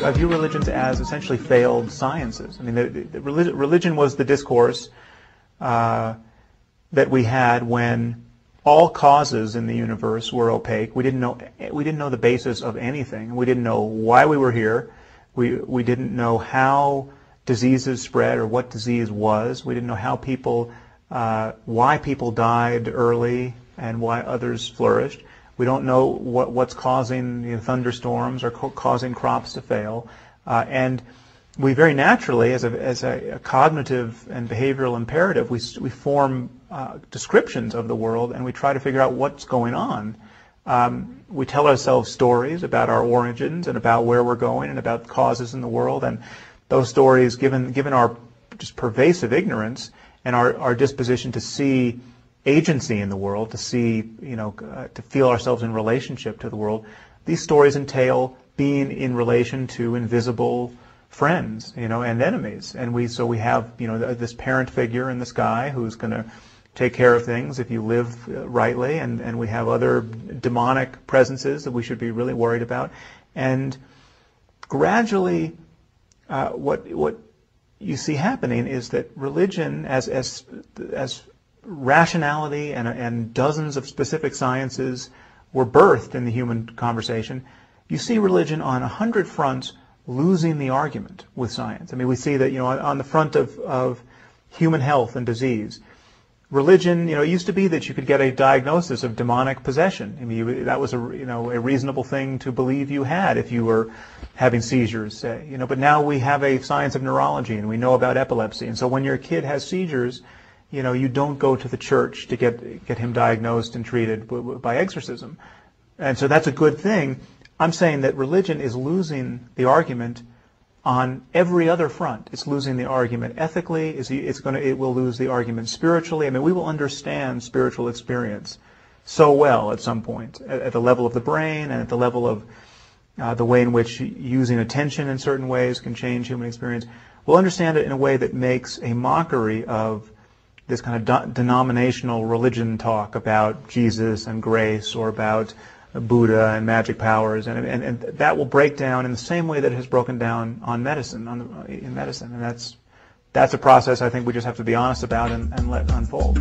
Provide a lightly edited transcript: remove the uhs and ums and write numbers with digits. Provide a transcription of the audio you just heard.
I view religions as essentially failed sciences. I mean, religion was the discourse that we had when all causes in the universe were opaque. We didn't know the basis of anything. We didn't know why we were here. We didn't know how diseases spread or what disease was. We didn't know how why people died early and why others flourished. We don't know what's causing thunderstorms or causing crops to fail. And we very naturally, as a cognitive and behavioral imperative, we form descriptions of the world and we try to figure out what's going on. We tell ourselves stories about our origins and about where we're going and about causes in the world. And those stories, given our just pervasive ignorance and our disposition to see agency in the world, to see, to feel ourselves in relationship to the world, these stories entail being in relation to invisible friends, and enemies. And we have, this parent figure in the sky who's going to take care of things if you live rightly, and we have other demonic presences that we should be really worried about. And gradually, what you see happening is that religion, as rationality and dozens of specific sciences were birthed in the human conversation, you see religion on 100 fronts losing the argument with science. I mean, we see that, on the front of human health and disease, religion, it used to be that you could get a diagnosis of demonic possession. I mean, that was a reasonable thing to believe you had if you were having seizures, say. But now we have a science of neurology and we know about epilepsy. And so when your kid has seizures, you don't go to the church to get him diagnosed and treated by exorcism. And so that's a good thing. I'm saying that religion is losing the argument on every other front. It's losing the argument ethically. It will lose the argument spiritually. I mean, we will understand spiritual experience so well at some point, at the level of the brain and at the level of the way in which using attention in certain ways can change human experience. We'll understand it in a way that makes a mockery of this kind of denominational religion talk about Jesus and grace, or about Buddha and magic powers, and that will break down in the same way that it has broken down on medicine, in medicine, and that's a process I think we just have to be honest about and let unfold.